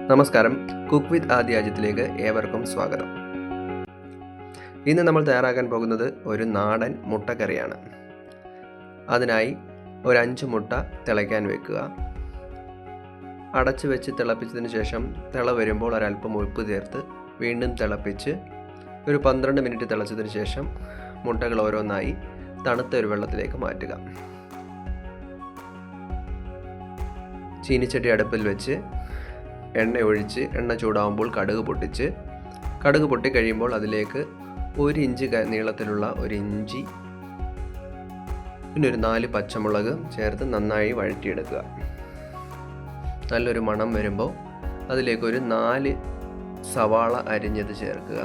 നമസ്കാരം, cook with ആദ്യാജ്യത്തിലേക്ക് ഏവർക്കും സ്വാഗതം. ഇന്ന് നമ്മൾ തയ്യാറാക്കാൻ പോകുന്നത് ഒരു നാടൻ മുട്ടക്കറിയാണ്. അതിനായി ഒരു 5 മുട്ട തിളയ്ക്കാൻ വെക്കുക. അടച്ചു വെച്ച് തിളപ്പിച്ചതിന് ശേഷം തിള വരുമ്പോൾ ഒരല്പം ഉപ്പ് ചേർത്ത് വീണ്ടും തിളപ്പിച്ച് ഒരു 12 മിനിറ്റ് തിളച്ചതിന് ശേഷം മുട്ടകൾ ഓരോന്നായി തണുത്ത ഒരു വെള്ളത്തിലേക്ക് മാറ്റുക. ചീനിച്ചട്ടി അടുപ്പിൽ വെച്ച് എണ്ണ ഒഴിച്ച് എണ്ണ ചൂടാവുമ്പോൾ കടുക് പൊട്ടി കഴിയുമ്പോൾ അതിലേക്ക് 1 ഇഞ്ച് നീളത്തിലുള്ള ഒരു ഇഞ്ചി, പിന്നെ ഒരു 4 പച്ചമുളക് ചേർത്ത് നന്നായി വഴറ്റിയെടുക്കുക. നല്ലൊരു മണം വരുമ്പോൾ അതിലേക്ക് ഒരു 4 സവാള അരിഞ്ഞത് ചേർക്കുക.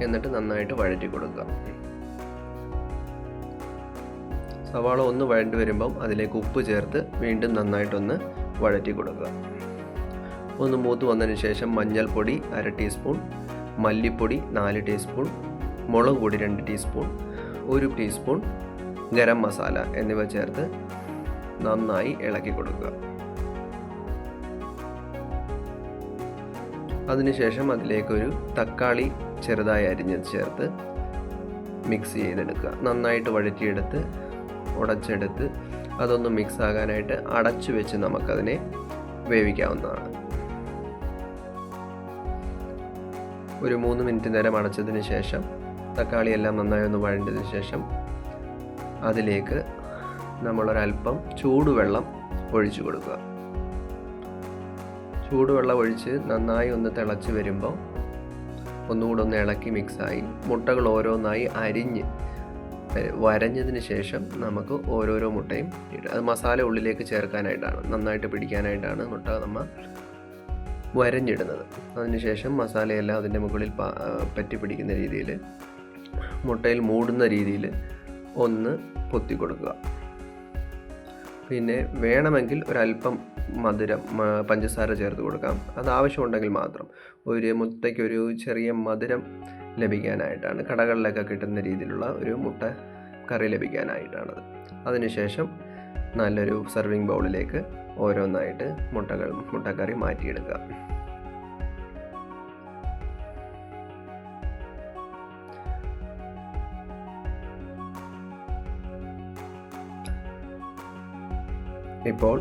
എന്നിട്ട് നന്നായിട്ട് വഴറ്റി കൊടുക്കുക. സവാള ഒന്ന് വഴണ്ടി വരുമ്പം അതിലേക്ക് ഉപ്പ് ചേർത്ത് വീണ്ടും നന്നായിട്ടൊന്ന് വഴറ്റി കൊടുക്കുക. ഒന്ന് മൂത്ത് വന്നതിന് ശേഷം മഞ്ഞൾപ്പൊടി 1/2 ടീസ്പൂൺ, മല്ലിപ്പൊടി 4 ടീസ്പൂൺ, മുളക് പൊടി 2 ടീസ്പൂൺ, 1 ടീസ്പൂൺ ഗരം മസാല എന്നിവ ചേർത്ത് നന്നായി ഇളക്കി കൊടുക്കുക. അതിനുശേഷം അതിലേക്കൊരു തക്കാളി ചെറുതായി അരിഞ്ഞത് ചേർത്ത് മിക്സ് ചെയ്തെടുക്കുക. നന്നായിട്ട് വഴറ്റിയെടുത്ത് ഉടച്ചെടുത്ത് അതൊന്ന് മിക്സ് ആകാനായിട്ട് അടച്ചു വെച്ച് നമുക്കതിനെ വേവിക്കാവുന്നതാണ്. ഒരു 3 മിനിറ്റ് നേരം അടച്ചതിന് ശേഷം തക്കാളിയെല്ലാം നന്നായി ഒന്ന് വഴണ്ടതിന് ശേഷം അതിലേക്ക് നമ്മളൊരല്പം ചൂടുവെള്ളം ഒഴിച്ചു കൊടുക്കുക. ചൂടുവെള്ളം ഒഴിച്ച് നന്നായി ഒന്ന് തിളച്ച് വരുമ്പോൾ ഒന്നുകൂടെ ഒന്ന് ഇളക്കി മിക്സായി മുട്ടകൾ ഓരോന്നായി വരഞ്ഞതിന് ശേഷം നമുക്ക് ഓരോരോ മുട്ടയും ഇടുക. അത് മസാല ഉള്ളിലേക്ക് ചേർക്കാനായിട്ടാണ്, നന്നായിട്ട് പിടിക്കാനായിട്ടാണ് മുട്ട നമ്മൾ വരഞ്ഞിടുന്നത്. അതിനുശേഷം മസാലയെല്ലാം അതിൻ്റെ മുകളിൽ പറ്റി പിടിക്കുന്ന രീതിയിൽ മുട്ടയിൽ മൂടുന്ന രീതിയിൽ ഒന്ന് പൊത്തി കൊടുക്കുക. പിന്നെ വേണമെങ്കിൽ ഒരല്പം മധുരം പഞ്ചസാര ചേർത്ത് കൊടുക്കാം. അത് ആവശ്യമുണ്ടെങ്കിൽ മാത്രം. ഒരു മുട്ടയ്ക്കൊരു ചെറിയ മധുരം ലഭിക്കാനായിട്ടാണ്, കടകളിലൊക്കെ കിട്ടുന്ന രീതിയിലുള്ള ഒരു മുട്ട കറി ലഭിക്കാനായിട്ടാണത്. അതിനുശേഷം നല്ലൊരു സെർവിങ് ബൗളിലേക്ക് ഓരോന്നായിട്ട് മുട്ടക്കറി മാറ്റിയെടുക്കുക. ഇപ്പോൾ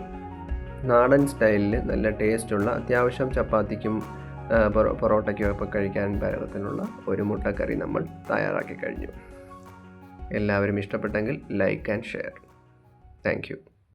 നാടൻ സ്റ്റൈലിൽ നല്ല ടേസ്റ്റുള്ള, അത്യാവശ്യം ചപ്പാത്തിക്കും പൊറോട്ടയ്ക്കും ഒക്കെ കഴിക്കാൻ പാകത്തിനുള്ള ഒരു മുട്ടക്കറി നമ്മൾ തയ്യാറാക്കി കഴിഞ്ഞു. എല്ലാവരും ഇഷ്ടപ്പെട്ടെങ്കിൽ like and share. Thank you.